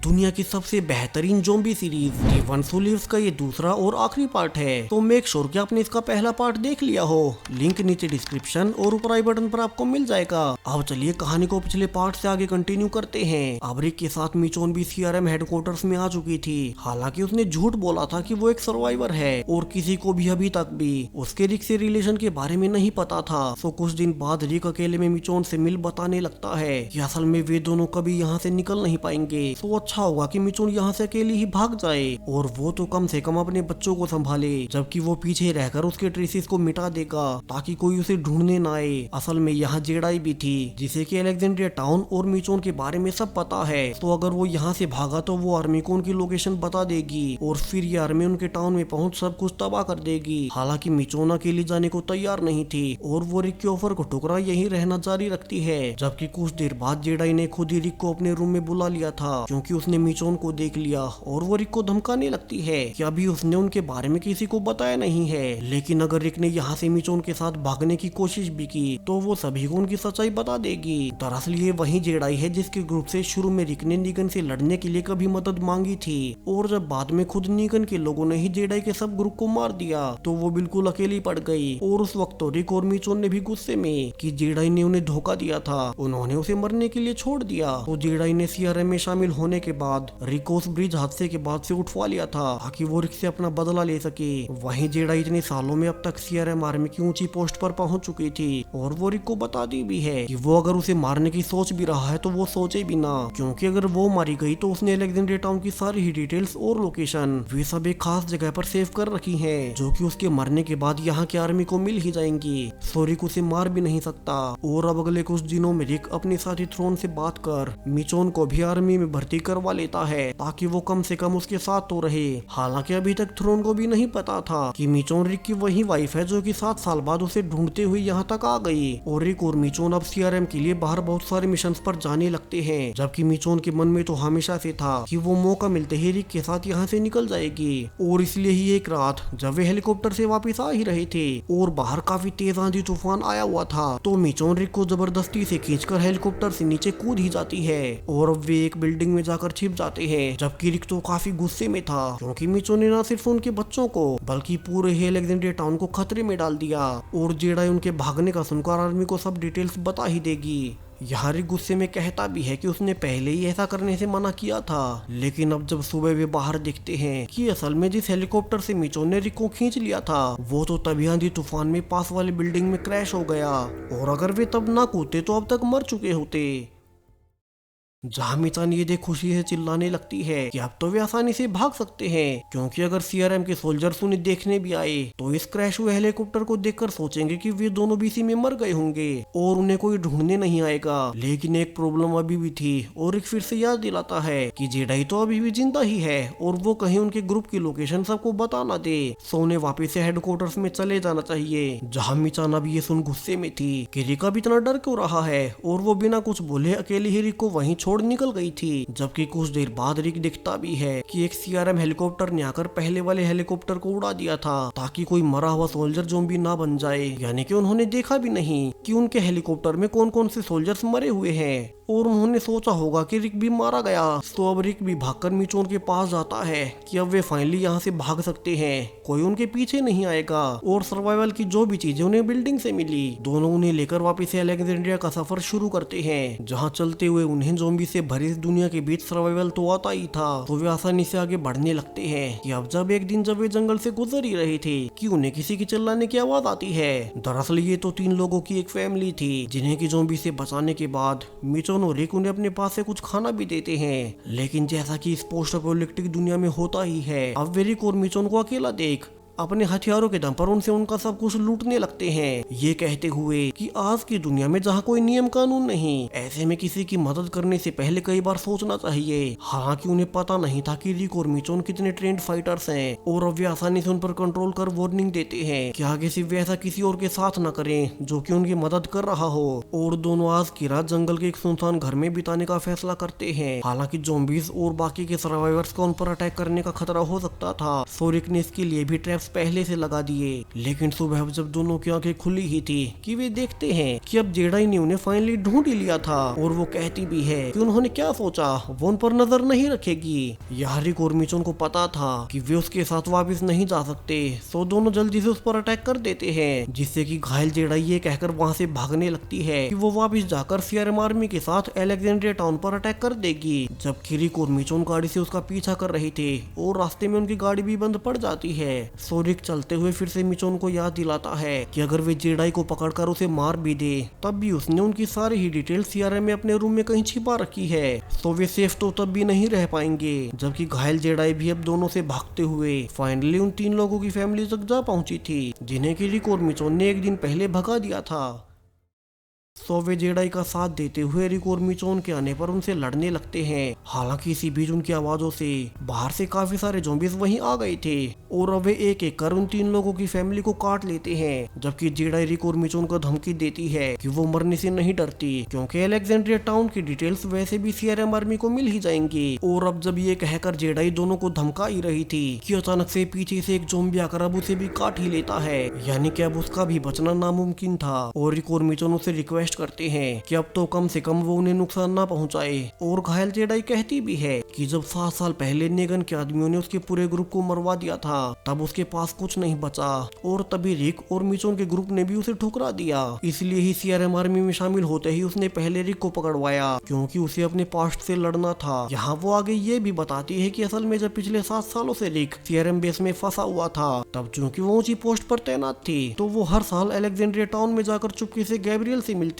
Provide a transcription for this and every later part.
दुनिया की सबसे बेहतरीन zombie series the ones who lives का ये दूसरा और आखिरी पार्ट है। तो मेक श्योर कि आपने इसका पहला पार्ट देख लिया हो। लिंक नीचे डिस्क्रिप्शन और ऊपर आई बटन पर आपको मिल जाएगा। अब चलिए कहानी को पिछले पार्ट से आगे कंटिन्यू करते हैं। अब रिक के साथ मिचोन भी सीआरएम हेडक्वार्टर्स में आ चुकी थी। हालांकि उसने झूठ बोला था कि वो एक सर्वाइवर है और किसी को भी अभी तक भी उसके रिक से रिलेशन के बारे में नहीं पता था। तो कुछ दिन बाद रिक अकेले में मिचोन से मिल बताने लगता है कि असल में वे दोनों कभी यहाँ से निकल नहीं पाएंगे, तो अच्छा होगा कि मिचोन यहाँ से अकेली ही भाग जाए और वो तो कम से कम अपने बच्चों को संभाले, जबकि वो पीछे रहकर उसके ट्रेसेस को मिटा देगा ताकि कोई उसे ढूंढने ना आए। असल में यहाँ जेडाई भी थी जिसे कि अलेक्जेंड्रिया टाउन और मिचोन के बारे में सब पता है। तो अगर वो यहाँ से भागा तो वो आर्मी को उनकी लोकेशन बता देगी और फिर ये आर्मी उनके टाउन में पहुंच सब कुछ तबाह कर देगी। हालांकि मिचोन अकेली जाने को तैयार नहीं थी और वो रिक के ऑफर को ठुकरा यही रहना जारी रखती है। जबकि कुछ देर बाद जेडाई ने खुद ही रिक को अपने रूम में बुला लिया था क्योंकि उसने मिचोन को देख लिया और वो रिक को धमकाने लगती है कि अभी उसने उनके बारे में किसी को बताया नहीं है। लेकिन अगर रिक ने यहाँ से मिचोन के साथ भागने की कोशिश भी की तो वो सभी को उनकी सच्चाई बता देगी। दरअसल ये वही जेडाई है जिसके ग्रुप से शुरू में रिक ने नीगन से लड़ने के लिए कभी मदद मांगी थी और जब बाद में खुद नीगन के लोगों ने ही जेडाई के सब ग्रुप को मार दिया तो वो बिल्कुल अकेली पड़ गई। और उस वक्त तो रिक और मिचोन ने भी गुस्से में कि जेडाई ने उन्हें धोखा दिया था, उन्होंने उसे मरने के लिए छोड़ दिया। तो जेडाई ने सीआरएम में शामिल होने के बाद रिक को उस ब्रिज हादसे के बाद से उठवा लिया था ताकि वो रिक से अपना बदला ले सके। वहीं जेडाई इतने सालों में अब तक सीआरएम आर्मी की ऊंची पोस्ट पर पहुंच चुकी थी और वो रिक को बता दी भी है कि वो अगर उसे मारने की सोच भी रहा है तो वो सोचे भी ना, क्योंकि अगर वो मारी गई तो उसने अलेक्जेंड्रिया टाउन की सारी ही डिटेल्स और लोकेशन वे सब एक खास जगह पर सेव कर रखी है जो कि उसके मरने के बाद यहाँ के आर्मी को मिल ही जाएंगी। सो रिक उसे मार भी नहीं सकता। और अब अगले कुछ दिनों में रिक अपनी साथी थ्रोन से बात कर मिचोन को भी आर्मी में भर्ती करवा लेता है ताकि वो कम से कम उसके साथ तो रहे। हालांकि अभी तक थ्रोन को भी नहीं पता था कि मिचोन रिक की वही वाइफ है जो कि 7 साल बाद उसे ढूंढते हुए यहाँ तक आ गई। और रिक और मिचोन अब सीआरएम के लिए बाहर बहुत सारे मिशन पर जाने लगते हैं, जबकि मिचोन के मन में तो हमेशा से था कि वो मौका मिलते ही रिक के साथ यहाँ से निकल जाएगी। और इसलिए ही एक रात जब वे हेलीकॉप्टर से वापस आ ही रहे थे और बाहर काफी तेज आंधी तूफान आया हुआ था तो मिचोन रिक को जबरदस्ती से खींचकर हेलीकॉप्टर से नीचे कूद ही जाती है और अब वे एक बिल्डिंग में जाकर छिप जाते हैं। जबकि रिक तो काफी गुस्से में था क्योंकि मिचोन ने न सिर्फ उनके बच्चों को बल्कि पूरे ही अलेक्जेंड्रिया टाउन को खतरे में डाल दिया और जेडाई उनके भागने का सुनकर आर्मी को सब डिटेल्स बता ही देगी। यहाँ रिक गुस्से में कहता भी है कि उसने पहले ही ऐसा करने से मना किया था। लेकिन अब जब सुबह वे बाहर देखते हैं कि असल में जिस हेलीकॉप्टर से मिचोन ने रिक को खींच लिया था वो तो तभी आंधी तूफान में पास वाले बिल्डिंग में क्रैश हो गया और अगर वे तब ना कूदते तो अब तक मर चुके होते। जहाँ मिचोन ये देख खुशी से चिल्लाने लगती है कि अब तो वे आसानी से भाग सकते हैं, क्योंकि अगर सीआरएम के सोल्जर्स उन्हें देखने भी आए तो इस क्रैश हुए हेलीकॉप्टर को देखकर सोचेंगे कि वे दोनों भी इसी में मर गए होंगे और उन्हें कोई ढूंढने नहीं आएगा। लेकिन एक प्रॉब्लम अभी भी थी और रिक फिर से याद दिलाता है कि जेडाई तो अभी भी जिंदा ही है और वो कहीं उनके ग्रुप की लोकेशन सबको बता ना दे। सो उन्हें वापिस से हेडक्वार्टर्स में चले जाना चाहिए। जहाँ मिचोन अब ये सुन गुस्से में थी कि रिक अब इतना डर क्यों रहा है और वो बिना कुछ बोले अकेले ही रिक को वहीं छोड़ निकल गई थी। जबकि कुछ देर बाद रिक दिखता भी है कि एक सीआरएम हेलीकॉप्टर ने आकर पहले वाले हेलीकॉप्टर को उड़ा दिया था ताकि कोई मरा हुआ सोल्जर ज़ॉम्बी ना बन जाए। यानी कि उन्होंने देखा भी नहीं कि उनके हेलीकॉप्टर में कौन कौन से सोल्जर्स मरे हुए हैं और उन्होंने सोचा होगा कि रिक भी मारा गया। तो अब रिक भी भागकर मिचोन के पास जाता है कि अब वे फाइनली यहाँ से भाग सकते हैं, कोई उनके पीछे नहीं आएगा। और सर्वाइवल की जो भी चीजें उन्हें बिल्डिंग से मिली दोनों उन्हें लेकर वापस से अलेक्जेंड्रिया का सफर शुरू करते हैं, जहाँ चलते हुए उन्हें ज़ॉम्बी से भरी इस दुनिया के बीच सर्वाइवल तो आता ही था। तो वे आसानी से आगे बढ़ने लगते हैं कि अब जब एक दिन जब वे जंगल से गुजर ही रहे थे कि उन्हें किसी की चिल्लाने की आवाज आती है। दरअसल ये तो 3 लोगों की एक फैमिली थी जिन्हें की ज़ॉम्बी से बचाने के बाद मिचोन और रिक उन्हें अपने पास से कुछ खाना भी देते हैं। लेकिन जैसा कि इस पोस्ट अपोकैलिप्टिक दुनिया में होता ही है, अब वे रिक और मिचोन को अकेला देख अपने हथियारों के दम पर उनसे उनका सब कुछ लूटने लगते हैं, ये कहते हुए कि आज की दुनिया में जहाँ कोई नियम कानून नहीं, ऐसे में किसी की मदद करने से पहले कई बार सोचना चाहिए। हालांकि उन्हें पता नहीं था कि रिक और मिचोन कितने ट्रेंड फाइटर्स हैं और अब वे आसानी से उन पर कंट्रोल कर वार्निंग देते हैं कि आगे से वे ऐसा किसी और के साथ न करें जो कि उनकी मदद कर रहा हो। और दोनों आज की रात जंगल के एक सुनसान घर में बिताने का फैसला करते हैं। हालांकि ज़ॉम्बीज और बाकी के सर्वाइवर्स को उन पर अटैक करने का खतरा हो सकता था, सो रिक ने इसके लिए भी ट्रैप ट्रैप्स पहले से लगा दिए। लेकिन सुबह जब दोनों की आंखें खुली ही थी कि वे देखते हैं कि अब जेडाई ने उन्हें फाइनली ढूंढ ही लिया था। और वो कहती भी है कि उन्होंने क्या सोचा, वो उन पर नजर नहीं रखेगी। यहाँ रिक और मिचोन को पता था कि वे उसके साथ वापस नहीं जा सकते, तो दोनों जल्दी से उस पर अटैक कर देते हैं, जिससे कि घायल जेडाई ये कहकर वहाँ से भागने लगती है कि वो वापस जाकर सीआरएम आर्मी के साथ अलेक्जेंड्रिया टाउन पर अटैक कर देगी। जबकि रिक और मिचोन गाड़ी से उसका पीछा कर रहे थे और रास्ते में उनकी गाड़ी भी बंद पड़ जाती है। सो रिक चलते हुए फिर से मिचोन को याद दिलाता है कि अगर वे जेडाई को पकड़कर उसे मार भी दे तब भी उसने उनकी सारी ही डिटेल सीआरएम में अपने रूम में कहीं छिपा रखी है, तो वे सेफ तो तब भी नहीं रह पाएंगे। जबकि घायल जेडाई भी अब दोनों से भागते हुए फाइनली उन 3 लोगों की फैमिली तक जा पहुंची थी, जिन्हें कि रिक और मिचोन ने एक दिन पहले भगा दिया था। सो वे जेडाई का साथ देते हुए रिक और मिचोन के आने पर उनसे लड़ने लगते हैं। हालांकि इसी बीच उनकी आवाजों से बाहर से काफी सारे ज़ॉम्बीज वहीं आ गए थे और अब वे एक एक कर उन 3 लोगों की फैमिली को काट लेते हैं। जबकि जेडाई रिक और मिचोन को धमकी देती है कि वो मरने से नहीं डरती, क्योंकि अलेक्जेंड्रिया टाउन की डिटेल्स वैसे भी सीआरएम आर्मी को मिल ही जाएंगी। और अब जब ये कहकर जेडाई दोनों को धमका ही रही थी कि अचानक से पीछे से एक ज़ॉम्बी आकर अब उसे भी काट ही लेता है, यानी कि अब उसका भी बचना नामुमकिन था। और रिक और मिचोन उसे रिक्वेस्ट करते हैं कि अब तो कम से कम वो उन्हें नुकसान ना पहुंचाए। और घायल जेडाई कहती भी है कि जब 7 साल पहले नेगन के आदमियों ने उसके पूरे ग्रुप को मरवा दिया था तब उसके पास कुछ नहीं बचा, और तभी रिक और मिचोन के ग्रुप ने भी उसे ठुकरा दिया। इसलिए ही सीआरएम आर्मी में शामिल होते ही उसने पहले रिक को पकड़वाया, क्योंकि उसे अपने पास्ट से लड़ना था। यहाँ वो आगे ये भी बताती है कि असल में जब पिछले 7 सालों से रिक सीआरएम बेस में फंसा हुआ था, तब चूंकि वो ऊंची पोस्ट पर तैनात थी तो वो हर साल अलेक्जेंड्रिया टाउन में जाकर चुपके से गैब्रियल से मिलती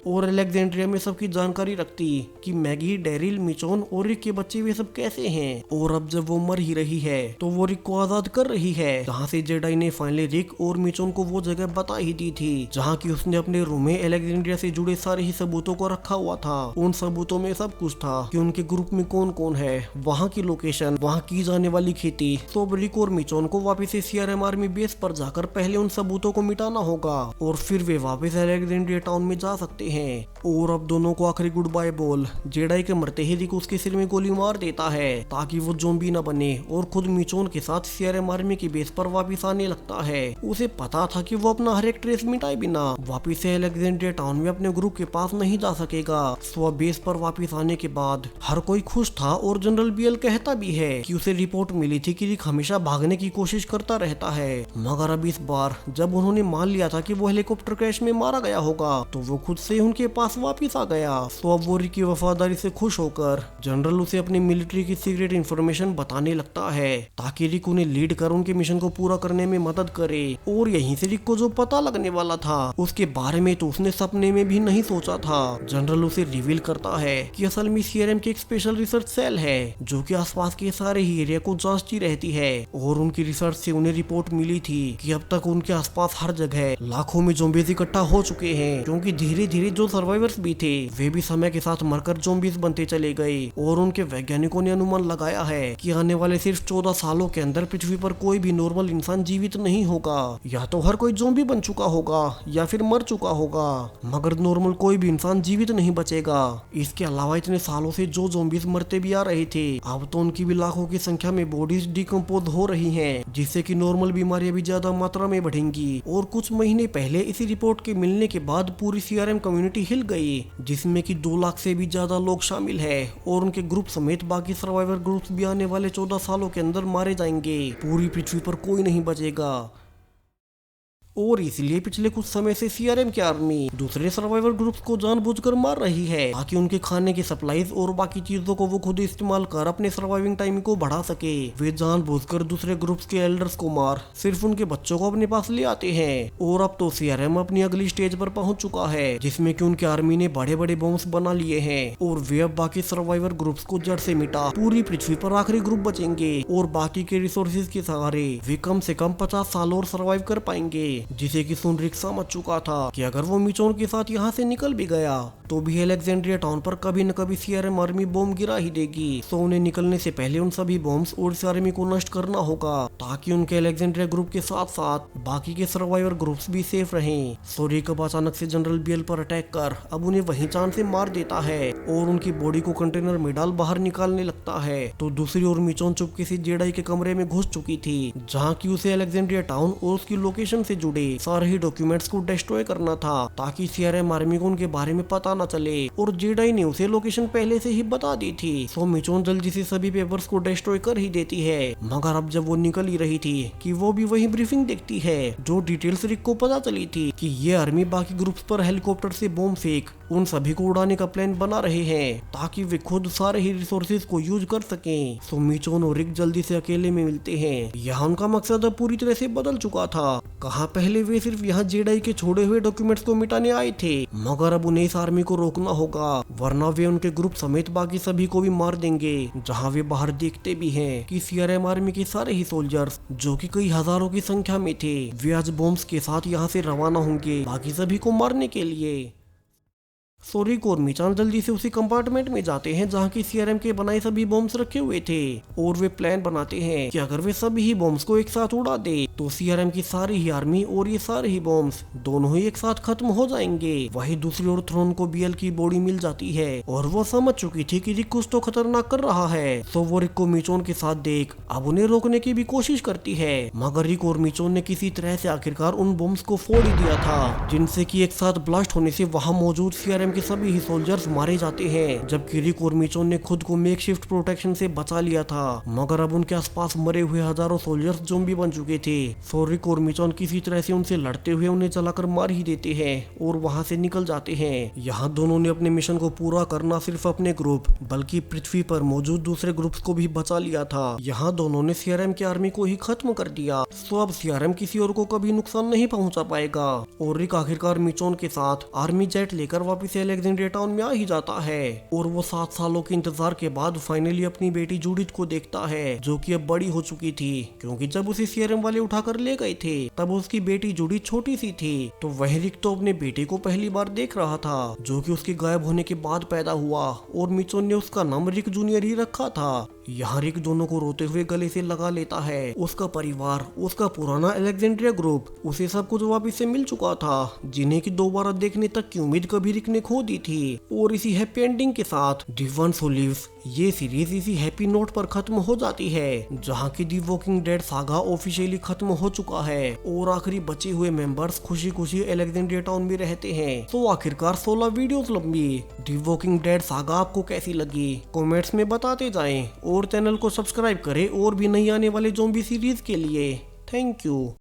और अलेक्जेंड्रिया में सबकी जानकारी रखती कि मैगी, डेरिल, मिचोन और रिक के बच्चे वे सब कैसे हैं। और अब जब वो मर ही रही है तो वो रिक को आजाद कर रही है, जहाँ से जेडाई ने फाइनली रिक और मिचोन को वो जगह बता ही दी थी जहाँ की उसने अपने रूम में अलेक्जेंड्रिया से जुड़े सारे ही सबूतों को रखा हुआ था। उन सबूतों में सब कुछ था कि उनके ग्रुप में कौन कौन है, वहाँ की लोकेशन, वहाँ की जाने वाली खेती। तो रिक और मिचोन को वापस से सीआरएम आर्मी बेस पर जाकर पहले उन सबूतों को मिटाना होगा और फिर वे वापस अलेक्जेंड्रिया टाउन में जा सकते हैं। और अब दोनों को आखिरी गुड बाय बोल जेडाई के मरते ही रिक उसके सिर में गोली मार देता है ताकि वो ज़ॉम्बी न बने और खुद मिचोन के साथ सीआरएम आर्मी की बेस पर वापस आने लगता है। उसे पता था कि वो अपना हर एक ट्रेस मिटाए बिना वापस से अलेक्जेंड्रिया टाउन में अपने ग्रुप के पास नहीं जा सकेगा। सो बेस पर वापस आने के बाद हर कोई खुश था और जनरल बीएल कहता भी है कि उसे रिपोर्ट मिली थी कि रिक हमेशा भागने की कोशिश करता रहता है, मगर अब इस बार जब उन्होंने मान लिया था कि वो हेलीकॉप्टर क्रैश में मारा गया होगा तो वो खुद से उनके पास वापस आ गया। तो अब वो रिक की वफादारी से खुश होकर जनरल उसे अपनी मिलिट्री की सीक्रेट इंफॉर्मेशन बताने लगता है ताकि रिक उन्हें लीड कर उनके मिशन को पूरा करने में मदद करे। और यहीं से रिक को जो पता लगने वाला था उसके बारे में तो उसने सपने में भी नहीं सोचा था। जनरल उसे रिवील करता है कि असल में सीआरएम की एक स्पेशल रिसर्च सेल है जो कि आसपास के सारे ही एरिया को जांचती रहती है और उनकी रिसर्च से उन्हें रिपोर्ट मिली थी कि अब तक उनके आसपास हर जगह लाखों में ज़ॉम्बीज इकट्ठा हो चुके हैं, क्योंकि धीरे धीरे जो सर्वाइवर्स भी थे वे भी समय के साथ मरकर ज़ॉम्बीज बनते चले गए। और उनके वैज्ञानिकों ने अनुमान लगाया है कि आने वाले सिर्फ 14 सालों के अंदर पृथ्वी पर कोई भी नॉर्मल इंसान जीवित नहीं होगा, या तो हर कोई ज़ॉम्बी बन चुका होगा या फिर मर चुका होगा, मगर नॉर्मल कोई भी इंसान जीवित नहीं बचेगा। इसके अलावा इतने सालों से जो ज़ॉम्बीज मरते भी आ रहे थे अब तो उनकी भी लाखों की संख्या में बॉडीज डिकम्पोज हो रही हैं, जिससे कि नॉर्मल बीमारियां भी ज्यादा मात्रा में बढ़ेंगी। और कुछ महीने पहले इसी रिपोर्ट के मिलने के बाद पूरी सीआरएम कम्युनिटी हिल गई, जिसमें कि 2 लाख से भी ज्यादा लोग शामिल है और उनके ग्रुप समेत बाकी सर्वाइवर ग्रुप्स भी आने वाले 14 सालों के अंदर मारे जाएंगे। पूरी पृथ्वी पर कोई नहीं बचेगा। और इसलिए पिछले कुछ समय से सीआरएम की आर्मी दूसरे सर्वाइवर ग्रुप्स को जानबूझकर मार रही है ताकि उनके खाने की सप्लाईज और बाकी चीजों को वो खुद इस्तेमाल कर अपने सर्वाइविंग टाइम को बढ़ा सके। वे जानबूझकर दूसरे ग्रुप्स के एल्डर्स को मार सिर्फ उनके बच्चों को अपने पास ले आते हैं। और अब तो सीआरएम अपनी अगली स्टेज पर पहुंच चुका है जिसमें कि उनकी आर्मी ने बड़े बड़े बॉम्ब्स बना लिए हैं और वे अब बाकी सर्वाइवर ग्रुप्स को जड़ से मिटा पूरी पृथ्वी पर आखिरी ग्रुप बचेंगे और बाकी के रिसोर्सेज के सहारे वे कम से कम 50 साल और सर्वाइव कर पाएंगे। जिसे कि सुनरिक समझ चुका था कि अगर वो मिचोन के साथ यहाँ से निकल भी गया तो भी अलेक्जेंड्रिया टाउन पर कभी न कभी सीआरएम आर्मी बॉम्ब गिरा ही देगी। तो उन्हें निकलने से पहले उन सभी बॉम्ब्स और इस आर्मी को नष्ट करना होगा ताकि उनके अलेक्जेंड्रिया ग्रुप के साथ साथ बाकी के सर्वाइवर ग्रुप्स भी सेफ रहें। सो रिकब अचानक से जनरल बीएल पर अटैक कर अब उन्हें वहीं चांद से मार देता है और उनकी बॉडी को कंटेनर में डाल बाहर निकालने लगता है। तो दूसरी ओर मिचोन चुपके से जेडाई के कमरे में घुस चुकी थी जहाँ की उसे अलेक्जेंड्रिया टाउन और उसकी लोकेशन से जुड़े सारे ही डॉक्यूमेंट्स को डिस्ट्रॉय करना था ताकि सीआरएम आर्मी को उनके बारे में पता न चले। और जेडाई ने उसे लोकेशन पहले से ही बता दी थी। सो मिचोन जल्दी से सभी पेपर्स को डिस्ट्रॉय कर ही देती है। मगर अब जब वो निकल ही रही थी कि वो भी वही ब्रीफिंग देखती है जो डिटेल्स रिक को पता चली थी कि ये आर्मी बाकी ग्रुप्स पर हेलीकॉप्टर से बॉम्ब फेंक उन सभी को उड़ाने का प्लान बना रहे हैं ताकि वे खुद सारे ही रिसोर्सेज को यूज कर सकें। सो मिचोन और रिक जल्दी से अकेले में मिलते हैं। यहाँ उनका मकसद अब पूरी तरह से बदल चुका था। कहाँ पहले वे सिर्फ यहाँ जेडाई के छोड़े हुए डॉक्यूमेंट्स को मिटाने आए थे मगर अब उन्हें इस आर्मी को रोकना होगा वरना वे उनके ग्रुप समेत बाकी सभी को भी मार देंगे। जहाँ वे बाहर देखते भी हैं कि सीआरएम आर्मी के सारे ही सोल्जर्स जो कि कई हजारों की संख्या में थे वे आज बॉम्ब्स के साथ यहाँ से रवाना होंगे बाकी सभी को मारने के लिए। सोरिक और मिचान जल्दी से उसी कंपार्टमेंट में जाते हैं जहाँ की सीआरएम के बनाए सभी बॉम्ब्स रखे हुए थे और वे प्लान बनाते हैं कि अगर वे सभी ही बॉम्ब्स को एक साथ उड़ा दे तो सीआरएम की सारी ही आर्मी और ये सारे ही बॉम्ब्स दोनों ही एक साथ खत्म हो जाएंगे। वहीं दूसरी ओर थ्रोन को बीएल की बॉडी मिल जाती है और वो समझ चुकी थी कि रिक कुछ तो खतरनाक कर रहा है। तो वो रिक को मिचोन के साथ देख अब उन्हें रोकने की भी कोशिश करती है मगर रिक और मिचोन ने किसी तरह से आखिरकार उन बॉम्ब्स को फोड़ ही दिया था जिनसे कि एक साथ ब्लास्ट होने से वहाँ मौजूद सीआरएम के सभी ही सोल्जर्स मारे जाते हैं। जबकि रिक और मिचोन ने खुद को मेकशिफ्ट प्रोटेक्शन से बचा लिया था मगर अब उनके आसपास मरे हुए हजारों सोल्जर्स ज़ॉम्बी बन चुके थे। सो रिक और मिचोन किसी तरह से उनसे लड़ते हुए उन्हें जलाकर मार ही देते हैं और वहां से निकल जाते हैं। यहाँ दोनों ने अपने मिशन को पूरा करना सिर्फ अपने ग्रुप बल्कि पृथ्वी पर मौजूद दूसरे ग्रुप्स को भी बचा लिया था। यहाँ दोनों ने सीआरएम की आर्मी को ही खत्म कर दिया। सो अब सीआरएम किसी और को कभी नुकसान नहीं पहुंचा पाएगा और रिक आखिरकार मिचोन के साथ आर्मी जेट लेकर वापिस अलेक्जेंड्रिया टाउन में आ ही जाता है और वो 7 सालों के इंतजार के बाद फाइनली अपनी बेटी जूडिथ को देखता है जो कि अब बड़ी हो चुकी थी क्योंकि जब उसे सीआरएम वाले उठाकर ले गए थे तब उसकी बेटी जूडिथ छोटी सी थी। तो वह रिक तो अपने बेटे को पहली बार देख रहा था जो कि उसके गायब होने के बाद पैदा हुआ और मिचोन ने उसका नाम रिक जूनियर ही रखा था। यहाँ रिक दोनों को रोते हुए गले से लगा लेता है। उसका परिवार, उसका पुराना अलेक्जेंड्रिया ग्रुप, उसे सब कुछ वापिस से मिल चुका था जिन्हें की दोबारा देखने तक की उम्मीद कभी रिक ने खो दी थी। और इसी हैप्पी एंडिंग के साथ द वंस हू लिव्स ये सीरीज इसी हैप्पी नोट पर खत्म हो जाती है जहाँ की the walking dead saga officially खत्म हो चुका है और आखिरी बचे हुए मेंबर्स खुशी खुशी अलेक्जेंड्रिया टाउन में रहते हैं। तो आखिरकार 16 वीडियोस लंबी द वॉकिंग डेड सागा आपको कैसी लगी कमेंट्स में बताते जाएं और चैनल को सब्सक्राइब करें और भी नई आने वाले ज़ॉम्बी सीरीज के लिए। Thank you.